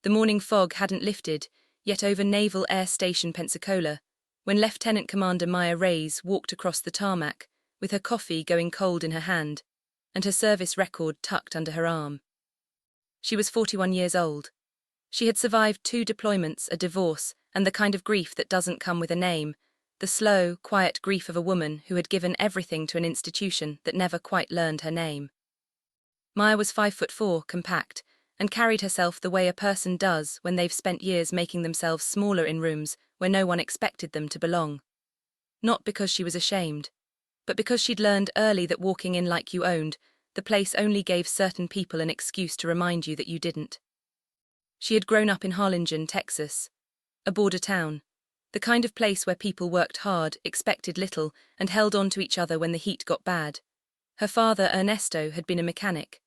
The morning fog hadn't lifted, yet over Naval Air Station Pensacola, when Lieutenant Commander Maya Reyes walked across the tarmac, with her coffee going cold in her hand, and her service record tucked under her arm. She was 41 years old. She had survived 2 deployments, a divorce, and the kind of grief that doesn't come with a name, the slow, quiet grief of a woman who had given everything to an institution that never quite learned her name. Maya was 5'4", compact, and carried herself the way a person does when they've spent years making themselves smaller in rooms where no one expected them to belong. Not because she was ashamed, but because she'd learned early that walking in like you owned the place only gave certain people an excuse to remind you that you didn't. She had grown up in Harlingen, Texas, a border town, the kind of place where people worked hard, expected little, and held on to each other when the heat got bad. Her father, Ernesto, had been a mechanic.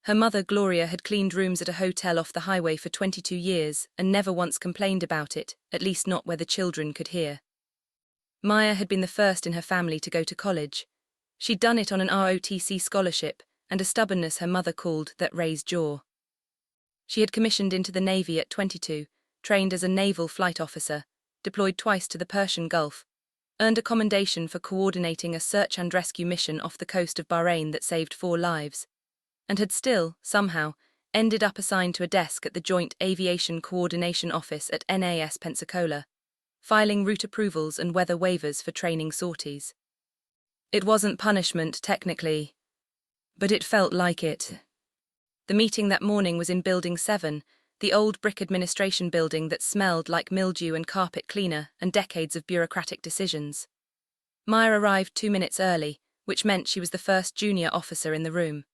Her mother, Gloria, had cleaned rooms at a hotel off the highway for 22 years and never once complained about it, at least not where the children could hear. Maya had been the first in her family to go to college. She'd done it on an ROTC scholarship and a stubbornness her mother called that raised jaw. She had commissioned into the Navy at 22, trained as a naval flight officer, deployed twice to the Persian Gulf, earned a commendation for coordinating a search and rescue mission off the coast of Bahrain that saved 4 lives, and had still, somehow, ended up assigned to a desk at the Joint Aviation Coordination Office at NAS Pensacola, filing route approvals and weather waivers for training sorties. It wasn't punishment, technically, but it felt like it. The meeting that morning was in Building 7, the old brick administration building that smelled like mildew and carpet cleaner and decades of bureaucratic decisions. Maya arrived 2 minutes early, which meant she was the first junior officer in the room.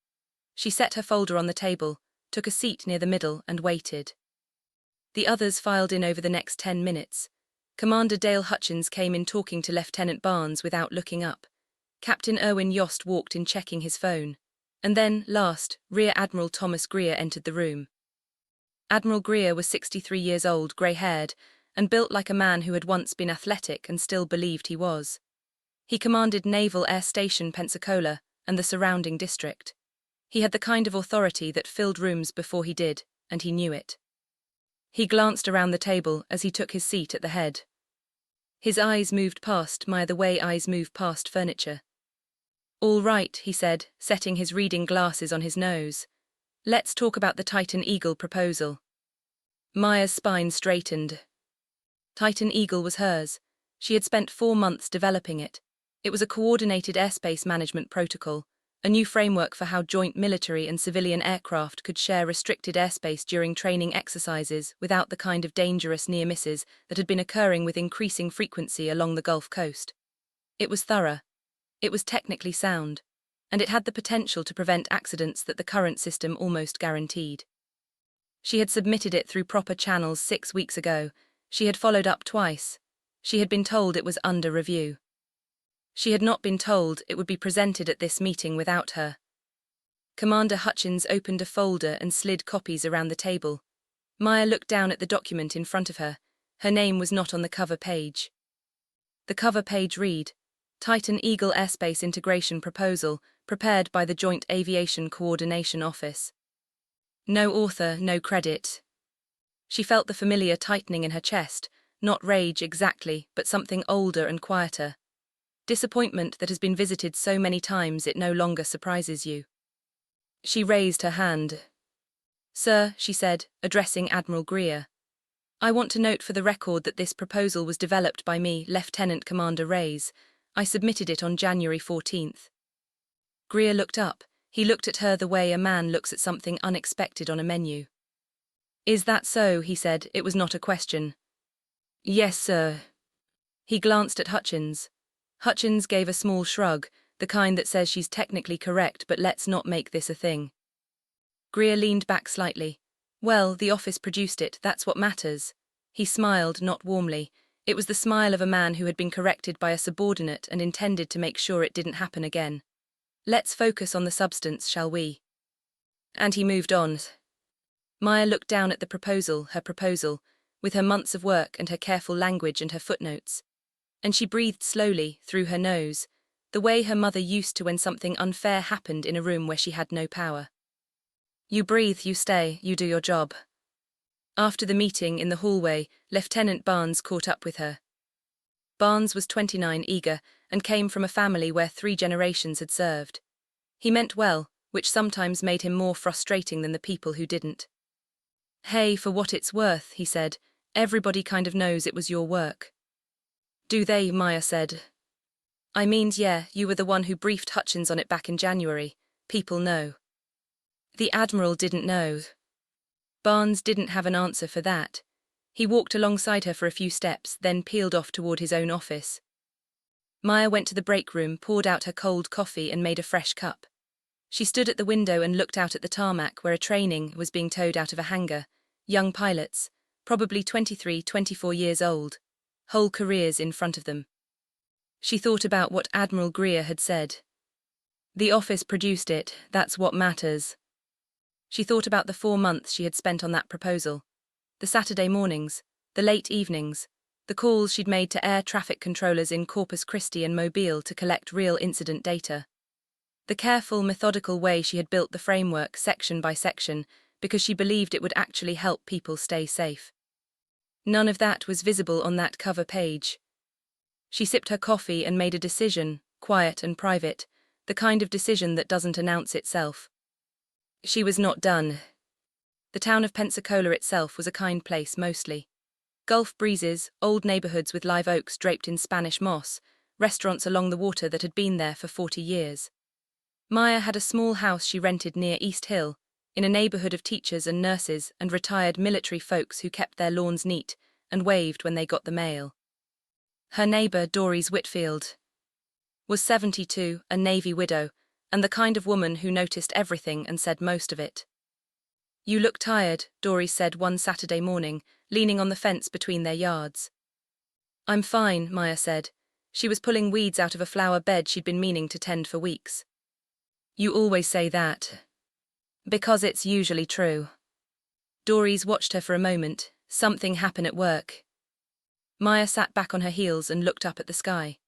She set her folder on the table, took a seat near the middle, and waited. The others filed in over the next 10 minutes. Commander Dale Hutchins came in talking to Lieutenant Barnes without looking up. Captain Erwin Yost walked in checking his phone. And then, last, Rear Admiral Thomas Greer entered the room. Admiral Greer was 63 years old, grey-haired, and built like a man who had once been athletic and still believed he was. He commanded Naval Air Station Pensacola and the surrounding district. He had the kind of authority that filled rooms before he did, and he knew it. He glanced around the table as he took his seat at the head. His eyes moved past Maya the way eyes move past furniture. "All right," he said, setting his reading glasses on his nose. "Let's talk about the Titan Eagle proposal." Maya's spine straightened. Titan Eagle was hers. She had spent 4 months developing it. It was a coordinated airspace management protocol, a new framework for how joint military and civilian aircraft could share restricted airspace during training exercises without the kind of dangerous near misses that had been occurring with increasing frequency along the Gulf Coast. It was thorough. It was technically sound, and it had the potential to prevent accidents that the current system almost guaranteed. She had submitted it through proper channels 6 weeks ago. She had followed up twice. She had been told it was under review. She had not been told it would be presented at this meeting without her. Commander Hutchins opened a folder and slid copies around the table. Maya looked down at the document in front of her. Her name was not on the cover page. The cover page read, Titan Eagle Airspace Integration Proposal, prepared by the Joint Aviation Coordination Office. No author, no credit. She felt the familiar tightening in her chest, not rage exactly, but something older and quieter. Disappointment that has been visited so many times it no longer surprises you. She raised her hand. "Sir," she said, addressing Admiral Greer, "I want to note for the record that this proposal was developed by me, Lieutenant Commander Reyes. I submitted it on January 14th. Greer looked up. He looked at her the way a man looks at something unexpected on a menu. "Is that so?" he said. It was not a question. "Yes, sir." He glanced at Hutchins. Hutchins gave a small shrug, the kind that says she's technically correct but let's not make this a thing. Greer leaned back slightly. "Well, the office produced it, that's what matters." He smiled, not warmly. It was the smile of a man who had been corrected by a subordinate and intended to make sure it didn't happen again. "Let's focus on the substance, shall we?" And he moved on. Maya looked down at the proposal, her proposal, with her months of work and her careful language and her footnotes. And she breathed slowly, through her nose, the way her mother used to when something unfair happened in a room where she had no power. "You breathe, you stay, you do your job." After the meeting in the hallway, Lieutenant Barnes caught up with her. Barnes was 29, eager, and came from a family where 3 generations had served. He meant well, which sometimes made him more frustrating than the people who didn't. "Hey, for what it's worth," he said, "everybody kind of knows it was your work." "Do they?" Maya said. "I mean, yeah, you were the one who briefed Hutchins on it back in January. People know." The Admiral didn't know. Barnes didn't have an answer for that. He walked alongside her for a few steps, then peeled off toward his own office. Maya went to the break room, poured out her cold coffee and made a fresh cup. She stood at the window and looked out at the tarmac where a training was being towed out of a hangar. Young pilots, probably 23, 24 years old, whole careers in front of them. She thought about what Admiral Greer had said. The office produced it, that's what matters. She thought about the 4 months she had spent on that proposal. The Saturday mornings, the late evenings, the calls she'd made to air traffic controllers in Corpus Christi and Mobile to collect real incident data. The careful, methodical way she had built the framework section by section because she believed it would actually help people stay safe. None of that was visible on that cover page. She sipped her coffee and made a decision, quiet and private, the kind of decision that doesn't announce itself. She was not done. The town of Pensacola itself was a kind place mostly. Gulf breezes, old neighborhoods with live oaks draped in Spanish moss, restaurants along the water that had been there for 40 years. Maya had a small house she rented near East Hill, in a neighborhood of teachers and nurses and retired military folks who kept their lawns neat and waved when they got the mail. Her neighbor, Doris Whitfield, was 72, a Navy widow, and the kind of woman who noticed everything and said most of it. "You look tired," Doris said one Saturday morning, leaning on the fence between their yards. "I'm fine," Maya said. She was pulling weeds out of a flower bed she'd been meaning to tend for weeks. "You always say that." "Because it's usually true." Doris watched her for a moment. Something happened at work. Maya sat back on her heels and looked up at the sky.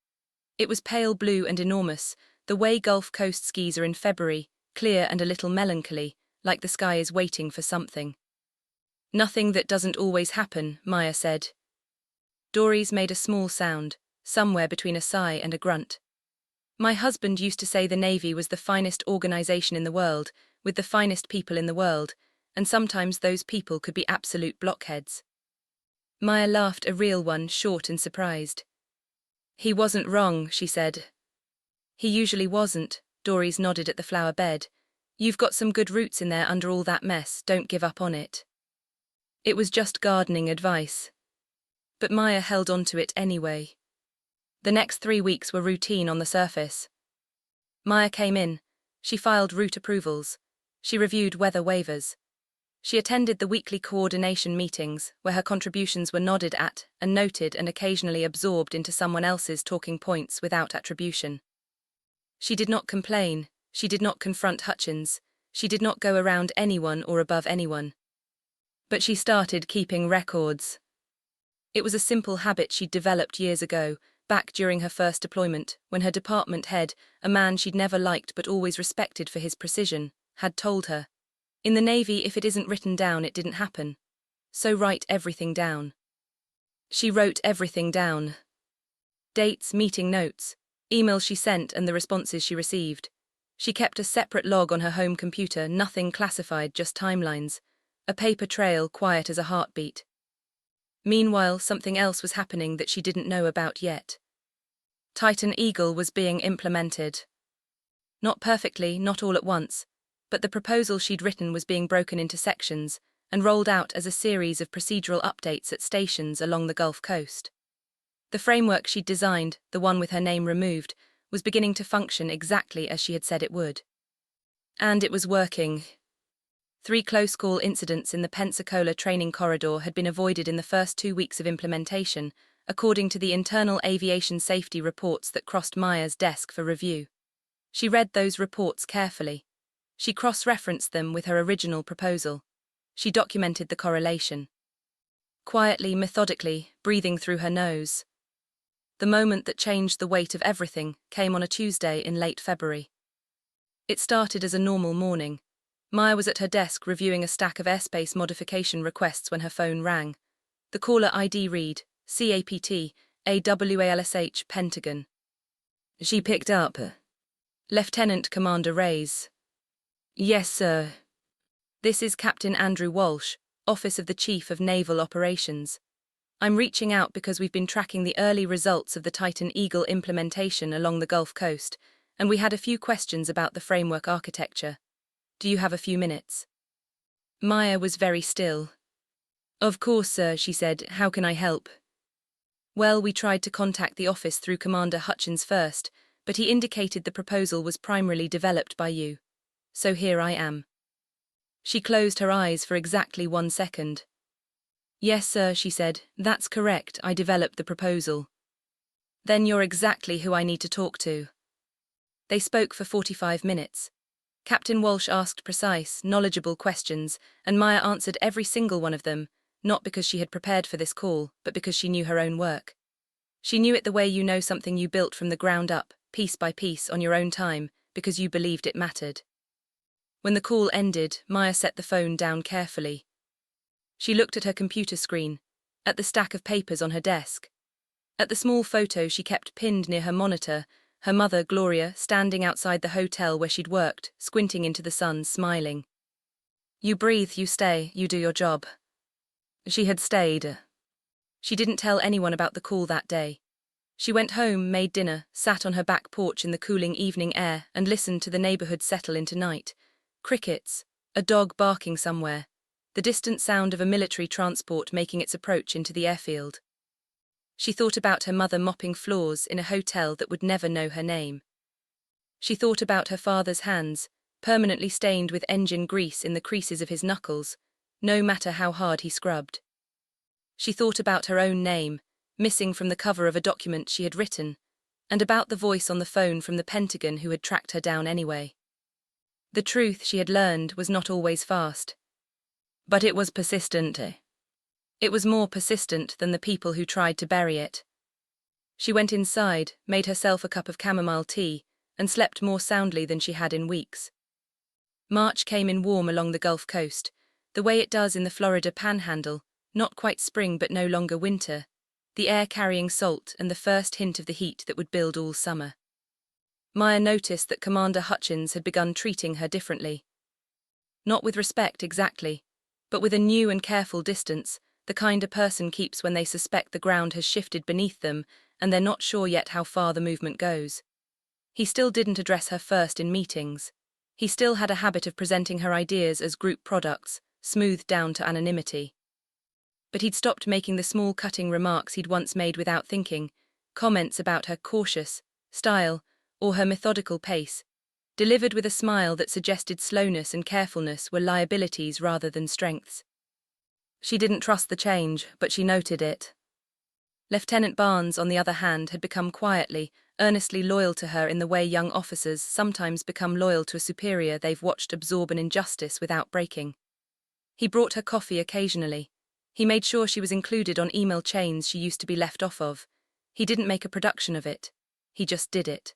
It was pale blue and enormous, the way Gulf Coast skis are in February, clear and a little melancholy, like the sky is waiting for something. "Nothing that doesn't always happen," Maya said. Doris made a small sound, somewhere between a sigh and a grunt. "My husband used to say the Navy was the finest organization in the world, with the finest people in the world, and sometimes those people could be absolute blockheads." Maya laughed, a real one, short and surprised. "He wasn't wrong," she said. "He usually wasn't," Doris nodded at the flower bed. "You've got some good roots in there under all that mess, don't give up on it." It was just gardening advice. But Maya held on to it anyway. The next 3 weeks were routine on the surface. Maya came in. She filed route approvals. She reviewed weather waivers. She attended the weekly coordination meetings, where her contributions were nodded at and noted and occasionally absorbed into someone else's talking points without attribution. She did not complain. She did not confront Hutchins. She did not go around anyone or above anyone. But she started keeping records. It was a simple habit she'd developed years ago, back during her first deployment, when her department head, a man she'd never liked but always respected for his precision, had told her, "In the Navy, if it isn't written down, it didn't happen. So write everything down." She wrote everything down. Dates, meeting notes, emails she sent and the responses she received. She kept a separate log on her home computer, nothing classified, just timelines. A paper trail quiet as a heartbeat. Meanwhile, something else was happening that she didn't know about yet. Titan Eagle was being implemented. Not perfectly, not all at once, but the proposal she'd written was being broken into sections and rolled out as a series of procedural updates at stations along the Gulf Coast. The framework she'd designed, the one with her name removed, was beginning to function exactly as she had said it would. And it was working. 3 close call incidents in the Pensacola training corridor had been avoided in the first 2 weeks of implementation, according to the internal aviation safety reports that crossed Maya's desk for review. She read those reports carefully. She cross-referenced them with her original proposal. She documented the correlation. Quietly, methodically, breathing through her nose. The moment that changed the weight of everything came on a Tuesday in late February. It started as a normal morning. Maya was at her desk reviewing a stack of airspace modification requests when her phone rang. The caller ID read, CAPT, AWALSH, Pentagon. She picked up. Lieutenant Commander Reyes. Yes, sir. This is Captain Andrew Walsh, Office of the Chief of Naval Operations. I'm reaching out because we've been tracking the early results of the Titan Eagle implementation along the Gulf Coast, and we had a few questions about the framework architecture. Do you have a few minutes? Maya was very still. Of course, sir, she said. How can I help? Well, we tried to contact the office through Commander Hutchins first, but he indicated the proposal was primarily developed by you. So here I am. She closed her eyes for exactly 1 second. Yes, sir, she said. That's correct, I developed the proposal. Then you're exactly who I need to talk to. They spoke for 45 minutes. Captain Walsh asked precise, knowledgeable questions, and Maya answered every single one of them, not because she had prepared for this call, but because she knew her own work. She knew it the way you know something you built from the ground up, piece by piece, on your own time, because you believed it mattered. When the call ended, Maya set the phone down carefully. She looked at her computer screen, at the stack of papers on her desk, at the small photo she kept pinned near her monitor, her mother, Gloria, standing outside the hotel where she'd worked, squinting into the sun, smiling. You breathe, you stay, you do your job. She had stayed. She didn't tell anyone about the call that day. She went home, made dinner, sat on her back porch in the cooling evening air, and listened to the neighborhood settle into night. Crickets, a dog barking somewhere, the distant sound of a military transport making its approach into the airfield. She thought about her mother mopping floors in a hotel that would never know her name. She thought about her father's hands, permanently stained with engine grease in the creases of his knuckles, no matter how hard he scrubbed. She thought about her own name, missing from the cover of a document she had written, and about the voice on the phone from the Pentagon who had tracked her down anyway. The truth, she had learned, was not always fast. But it was persistent. It was more persistent than the people who tried to bury it. She went inside, made herself a cup of chamomile tea, and slept more soundly than she had in weeks. March came in warm along the Gulf Coast, the way it does in the Florida Panhandle, not quite spring but no longer winter, the air carrying salt and the first hint of the heat that would build all summer. Maya noticed that Commander Hutchins had begun treating her differently. Not with respect exactly, but with a new and careful distance, the kind a person keeps when they suspect the ground has shifted beneath them and they're not sure yet how far the movement goes. He still didn't address her first in meetings. He still had a habit of presenting her ideas as group products, smoothed down to anonymity. But he'd stopped making the small cutting remarks he'd once made without thinking, comments about her cautious style or her methodical pace, delivered with a smile that suggested slowness and carefulness were liabilities rather than strengths. She didn't trust the change, but she noted it. Lieutenant Barnes, on the other hand, had become quietly, earnestly loyal to her in the way young officers sometimes become loyal to a superior they've watched absorb an injustice without breaking. He brought her coffee occasionally. He made sure she was included on email chains she used to be left off of. He didn't make a production of it. He just did it.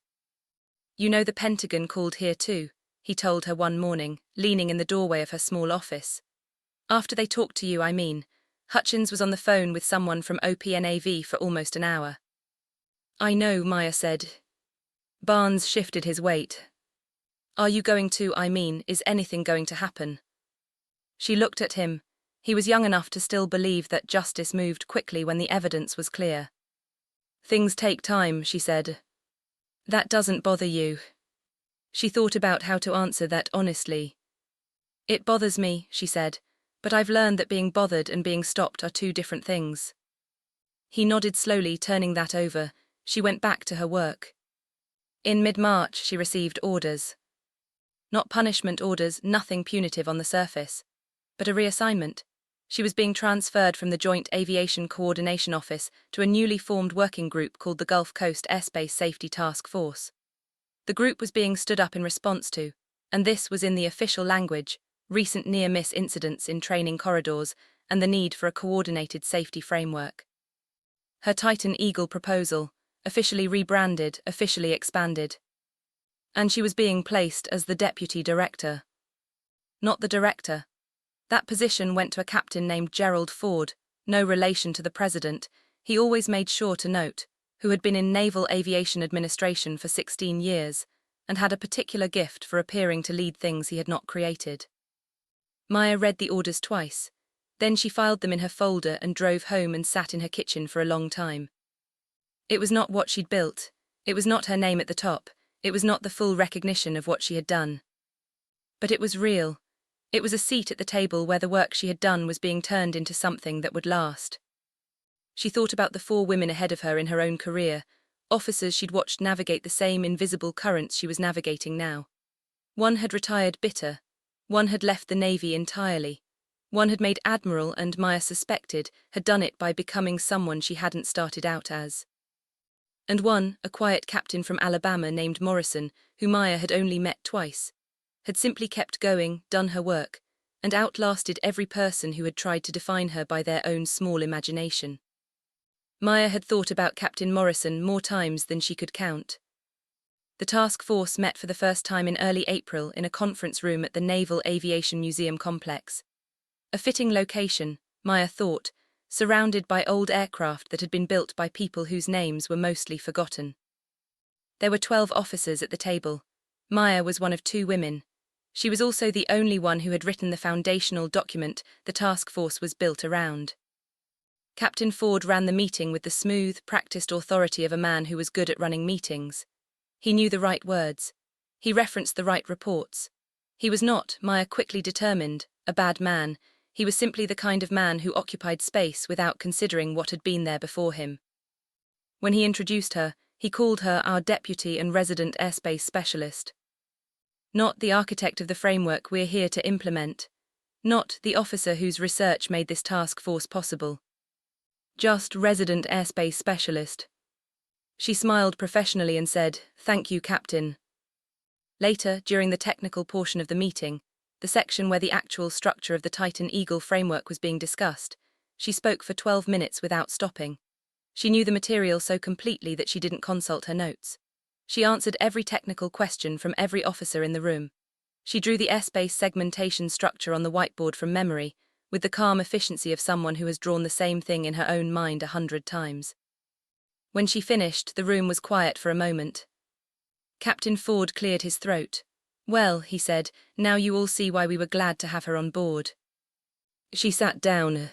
You know, the Pentagon called here too, he told her one morning, leaning in the doorway of her small office. After they talked to you, I mean. Hutchins was on the phone with someone from OPNAV for almost an hour. I know, Maya said. Barnes shifted his weight. Are you going to, is anything going to happen? She looked at him. He was young enough to still believe that justice moved quickly when the evidence was clear. Things take time, she said. That doesn't bother you. She thought about how to answer that honestly. It bothers me, she said, but I've learned that being bothered and being stopped are two different things. He nodded slowly, turning that over. She went back to her work. In mid-March, she received orders. Not punishment orders, nothing punitive on the surface, but a reassignment. She was being transferred from the Joint Aviation Coordination Office to a newly formed working group called the Gulf Coast Airspace Safety Task Force. The group was being stood up in response to, and this was in the official language, recent near-miss incidents in training corridors and the need for a coordinated safety framework. Her Titan Eagle proposal, officially rebranded, officially expanded. And she was being placed as the deputy director. not the director. That position went to a captain named Gerald Ford, no relation to the president, he always made sure to note, who had been in Naval Aviation Administration for 16 years, and had a particular gift for appearing to lead things he had not created. Maya read the orders twice. Then she filed them in her folder and drove home and sat in her kitchen for a long time. It was not what she'd built, it was not her name at the top, it was not the full recognition of what she had done. But it was real. It was a seat at the table where the work she had done was being turned into something that would last. She thought about the 4 women ahead of her in her own career, officers she'd watched navigate the same invisible currents she was navigating now. One had retired bitter, one had left the Navy entirely, one had made Admiral and, Maya suspected, had done it by becoming someone she hadn't started out as. And one, a quiet captain from Alabama named Morrison, who Maya had only met twice, had simply kept going, done her work, and outlasted every person who had tried to define her by their own small imagination. Maya had thought about Captain Morrison more times than she could count. The task force met for the first time in early April in a conference room at the Naval Aviation Museum complex. A fitting location, Maya thought, surrounded by old aircraft that had been built by people whose names were mostly forgotten. There were 12 officers at the table. Maya was one of 2 women. She was also the only one who had written the foundational document the task force was built around. Captain Ford ran the meeting with the smooth, practiced authority of a man who was good at running meetings. He knew the right words. He referenced the right reports. He was not, Maya quickly determined, a bad man. He was simply the kind of man who occupied space without considering what had been there before him. When he introduced her, he called her our deputy and resident airspace specialist. Not the architect of the framework we're here to implement. Not the officer whose research made this task force possible. Just resident airspace specialist. She smiled professionally and said, "Thank you, Captain." Later, during the technical portion of the meeting, the section where the actual structure of the Titan Eagle framework was being discussed, she spoke for 12 minutes without stopping. She knew the material so completely that she didn't consult her notes. She answered every technical question from every officer in the room. She drew the airspace segmentation structure on the whiteboard from memory, with the calm efficiency of someone who has drawn the same thing in her own mind 100 times. When she finished, the room was quiet for a moment. Captain Ford cleared his throat. "Well," he said, "now you all see why we were glad to have her on board." She sat down.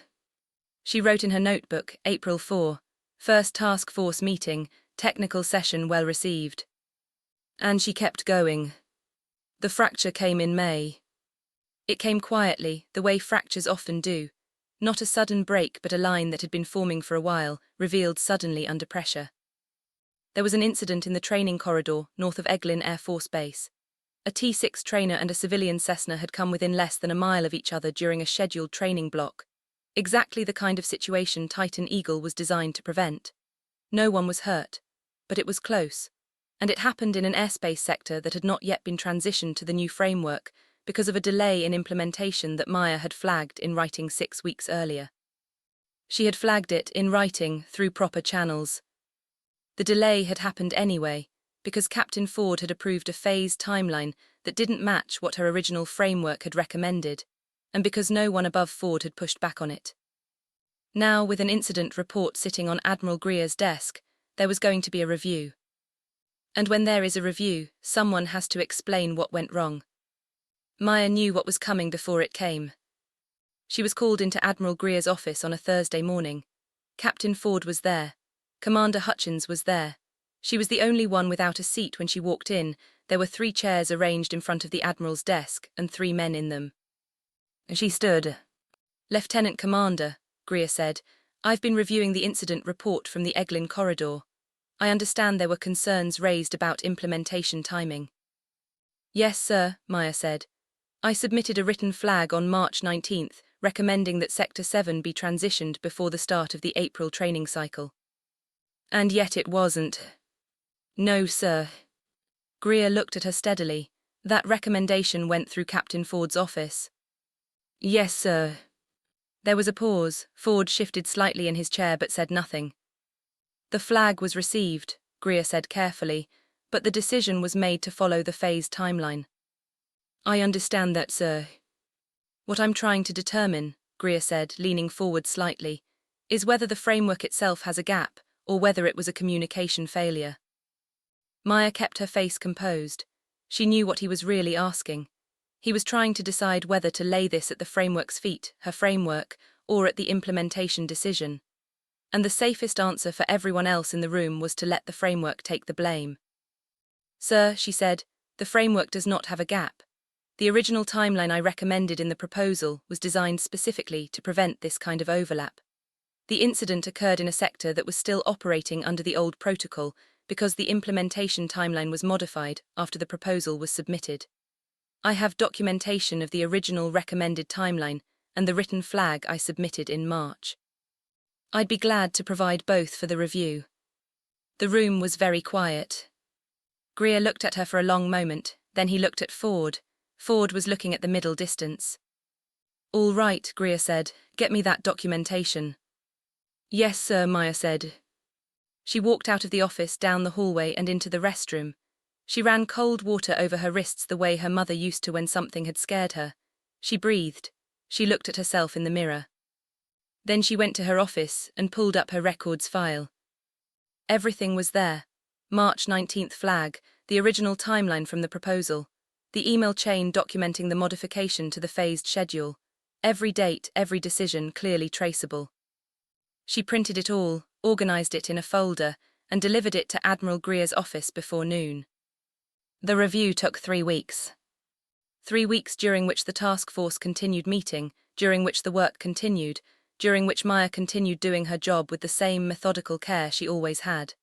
She wrote in her notebook, April 4, first task force meeting, technical session well received. And she kept going. The fracture came in May. It came quietly, the way fractures often do. Not a sudden break, but a line that had been forming for a while, revealed suddenly under pressure. There was an incident in the training corridor north of Eglin Air Force Base. A T-6 trainer and a civilian Cessna had come within less than a mile of each other during a scheduled training block. Exactly the kind of situation Titan Eagle was designed to prevent. No one was hurt, but it was close. And it happened in an airspace sector that had not yet been transitioned to the new framework, because of a delay in implementation that Maya had flagged in writing 6 weeks earlier. She had flagged it in writing through proper channels. The delay had happened anyway, because Captain Ford had approved a phased timeline that didn't match what her original framework had recommended, and because no one above Ford had pushed back on it. Now, with an incident report sitting on Admiral Greer's desk, there was going to be a review. And when there is a review, someone has to explain what went wrong. Maya knew what was coming before it came. She was called into Admiral Greer's office on a Thursday morning. Captain Ford was there. Commander Hutchins was there. She was the only one without a seat when she walked in. There were 3 chairs arranged in front of the Admiral's desk and 3 men in them. She stood. "Lieutenant Commander," Greer said, "I've been reviewing the incident report from the Eglin corridor. I understand there were concerns raised about implementation timing." "Yes, sir," Maya said. "I submitted a written flag on March 19th, recommending that Sector 7 be transitioned before the start of the April training cycle. And yet it wasn't." "No, sir." Greer looked at her steadily. "That recommendation went through Captain Ford's office." "Yes, sir." There was a pause. Ford shifted slightly in his chair but said nothing. "The flag was received," Greer said carefully, "but the decision was made to follow the phased timeline." "I understand that, sir." What I'm trying to determine, Greer said, leaning forward slightly, is whether the framework itself has a gap, or whether it was a communication failure. Maya kept her face composed. She knew what he was really asking. He was trying to decide whether to lay this at the framework's feet, her framework, or at the implementation decision. And the safest answer for everyone else in the room was to let the framework take the blame. Sir, she said, the framework does not have a gap. The original timeline I recommended in the proposal was designed specifically to prevent this kind of overlap. The incident occurred in a sector that was still operating under the old protocol because the implementation timeline was modified after the proposal was submitted. I have documentation of the original recommended timeline and the written flag I submitted in March. I'd be glad to provide both for the review. The room was very quiet. Greer looked at her for a long moment, then he looked at Ford. Ford was looking at the middle distance. All right, Greer said, get me that documentation. Yes, sir, Maya said. She walked out of the office, down the hallway and into the restroom. She ran cold water over her wrists the way her mother used to when something had scared her. She breathed. She looked at herself in the mirror. Then she went to her office and pulled up her records file. Everything was there. March 19th flag, the original timeline from the proposal, the email chain documenting the modification to the phased schedule, every date, every decision clearly traceable. She printed it all, organized it in a folder, and delivered it to Admiral Greer's office before noon. The review took 3 weeks. 3 weeks during which the task force continued meeting, during which the work continued, during which Maya continued doing her job with the same methodical care she always had.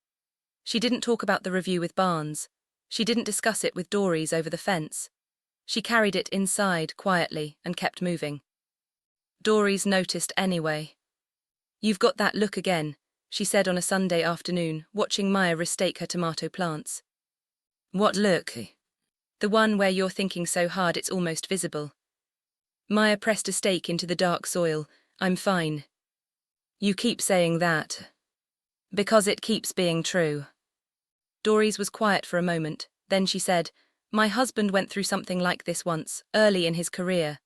She didn't talk about the review with Barnes. She didn't discuss it with Dories over the fence. She carried it inside quietly and kept moving. Dories noticed anyway. You've got that look again, she said on a Sunday afternoon, watching Maya restake her tomato plants. What look? The one where you're thinking so hard it's almost visible. Maya pressed a stake into the dark soil. I'm fine. You keep saying that. Because it keeps being true. Dories was quiet for a moment, then she said, my husband went through something like this once, early in his career.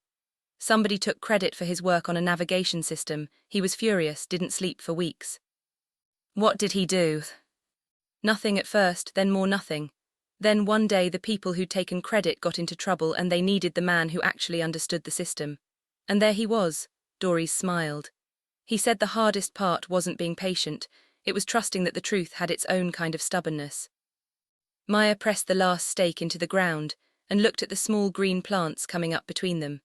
Somebody took credit for his work on a navigation system. He was furious, didn't sleep for weeks. What did he do? Nothing at first, then more nothing. Then one day the people who'd taken credit got into trouble and they needed the man who actually understood the system. And there he was, Dories smiled. He said the hardest part wasn't being patient, it was trusting that the truth had its own kind of stubbornness. Maya pressed the last stake into the ground and looked at the small green plants coming up between them.